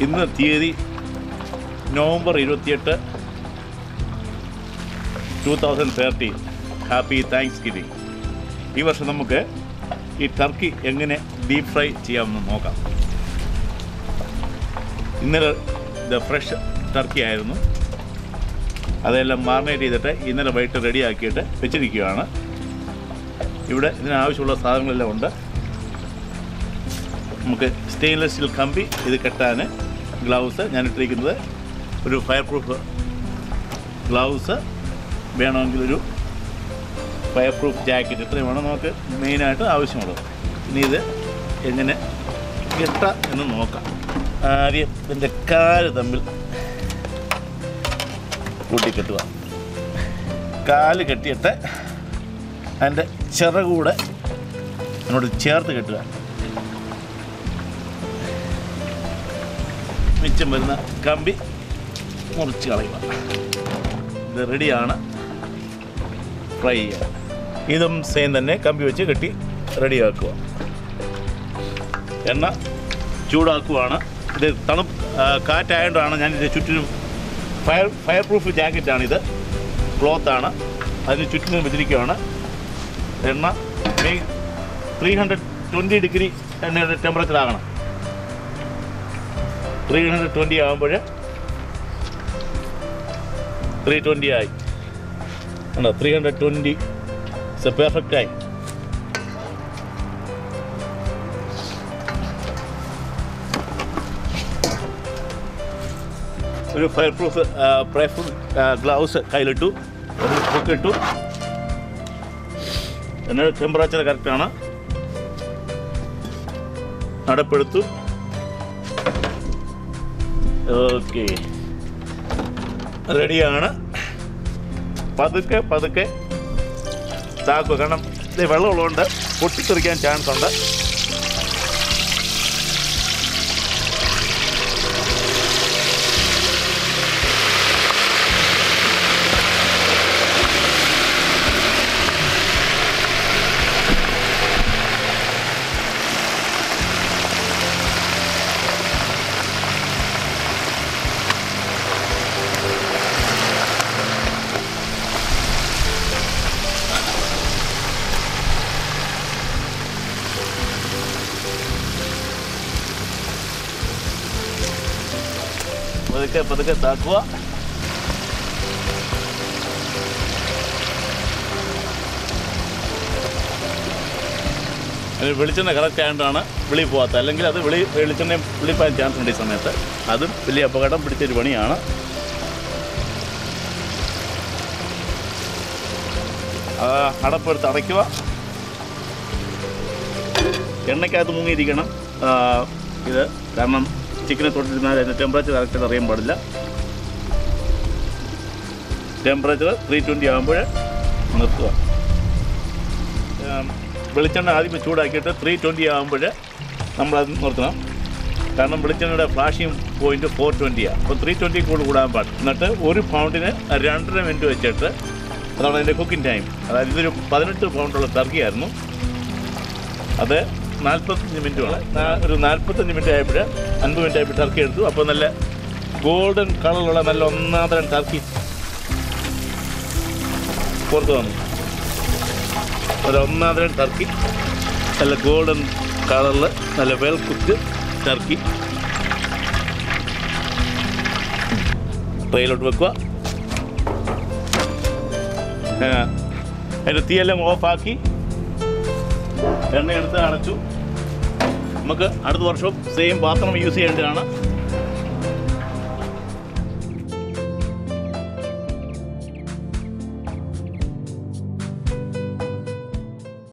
ഇന്ന് തീയതി November 28, 2013. Happy thanks giving. ഈ വർഷം നമുക്ക് ഈ ടർക്കി എങ്ങനെ ഡീപ്പ് ഫ്രൈ ചെയ്യാമെന്ന് നോക്കാം. ഇന്നലെ ഇത് ഫ്രഷ് ടർക്കി ആയിരുന്നു. അതെല്ലാം മാറിനേറ്റ് ചെയ്തിട്ട് ഇന്നലെ വൈകിട്ട് റെഡിയാക്കിയിട്ട് വെച്ചിരിക്കുകയാണ്. ഇവിടെ ഇതിനാവശ്യമുള്ള സാധനങ്ങളെല്ലാം ഉണ്ട്. നമുക്ക് സ്റ്റെയിൻലെസ് സ്റ്റീൽ കമ്പി, ഇത് കെട്ടാൻ ഗ്ലൗസ്, ഞാനിട്ടിരിക്കുന്നത് ഒരു ഫയർ പ്രൂഫ് ഗ്ലൗസ്, വേണമെങ്കിലൊരു ഫയർ പ്രൂഫ് ജാക്കറ്റ്, ഇത്രയും വേണം നമുക്ക് മെയിനായിട്ട് ആവശ്യമുള്ളത്. ഇനി ഇത് എങ്ങനെ കെട്ടാം എന്ന് നോക്കാം. ആദ്യം ഇതിൻ്റെ കാല് തമ്മിൽ കൂട്ടിക്കെട്ടുക. കാല് കെട്ടിയിട്ട് അതിൻ്റെ ചിറകൂടെ അതിനോട് ചേർത്ത് കെട്ടുക. മിച്ചം വരുന്ന കമ്പി മുറിച്ച് കളയുക. ഇത് റെഡിയാണ് ഫ്രൈ ചെയ്യാൻ. ഇതും സെയിം തന്നെ കമ്പി വെച്ച് കെട്ടി റെഡിയാക്കുക. എണ്ണ ചൂടാക്കുകയാണ്. ഇത് കാറ്റായതുകൊണ്ടാണ് ഞാനിത് ചുറ്റിനും ഫയർ പ്രൂഫ് ജാക്കറ്റാണിത്, ക്ലോത്താണ്, അതിന് ചുറ്റിനും വെച്ചിരിക്കുകയാണ്. എണ്ണ 320 ഡിഗ്രി എണ്ണയുടെ ടെമ്പറേച്ചർ ആകണം. 320 ആകുമ്പോൾ 320 ആയി. 320 പെർഫെക്റ്റ് ആയി. ഒരു ഫയർ പ്രൂഫ് ഗ്ലൗസ് കയ്യിലിട്ടു, ഒരു ഹുക്കിട്ടു. എന്നാൽ ടെമ്പറേച്ചർ കറക്റ്റാണ്. അടപ്പെടുത്തു. ഓക്കെ, റെഡിയാണ്. പതുക്കെ പതുക്കെ താക്കുക, കാരണം ഇത് വെള്ളമുള്ളതുകൊണ്ട് പൊട്ടിത്തെറിക്കാൻ ചാൻസ് ഉണ്ട്. പതുക്കെ പതുക്കെ താക്കുക. അതിന് വെളിച്ചെണ്ണ കറക്റ്റ് ആയതുകൊണ്ടാണ് വെളി പോകാത്തത്. അല്ലെങ്കിൽ അത് വെളിച്ചെണ്ണയും വെളിപ്പോകാൻ ചാൻസ് ഉണ്ട് ഈ സമയത്ത്. അതും വലിയ അപകടം പിടിച്ചൊരു പണിയാണ്. അടപ്പെടുത്ത് അടയ്ക്കുക. എണ്ണയ്ക്കകത്ത് മുങ്ങിയിരിക്കണം ഇത്, കാരണം ചിക്കനെ തൊട്ടിരുന്നാൽ അതിൻ്റെ ടെമ്പറേച്ചർ കറക്റ്റായിട്ട് അറിയാൻ പാടില്ല. ടെമ്പറേച്ചർ 320 ആകുമ്പോൾ നിർത്തുക. വെളിച്ചെണ്ണ ആദ്യം ചൂടാക്കിയിട്ട് 320 ആകുമ്പോൾ നമ്മളത് നിർത്തണം. കാരണം വെളിച്ചെണ്ണയുടെ ഫ്ലാഷിംഗ് പോയിൻറ്റ് 420 ആണ്. അപ്പോൾ 320 കൂടാൻ പാടില്ല. എന്നിട്ട് ഒരു പൗണ്ടിന് 2.5 മിനിറ്റ് വെച്ചിട്ട്, അതാണ് അതിൻ്റെ കുക്കിംഗ് ടൈം. അതായത് ഇതൊരു 18 പൗണ്ടുള്ള ടർക്കിയായിരുന്നു. അത് 45 മിനിറ്റ് വേണം. ഒരു 45 മിനിറ്റ് ആയപ്പോൾ 50 മിനിറ്റ് ആയപ്പോൾ ടർക്കി എടുത്തു. അപ്പോൾ നല്ല ഗോൾഡൻ കളറുള്ള നല്ല ഒന്നാന്തരം ടർക്കി പുറത്ത് വന്നു. ഒരു ഒന്നാന്തരം ടർക്കി, നല്ല ഗോൾഡൻ കളറിൽ നല്ല വെൽ കുക്ക് ടർക്കി. ട്രെയിലോട്ട് വെക്കുക. അതിൻ്റെ തീയെല്ലാം ഓഫാക്കി എണ്ണ എടുത്ത് അടച്ചു. നമുക്ക് അടുത്ത വർഷം സെയിം പാത്രം യൂസ് ചെയ്യേണ്ടതാണ്.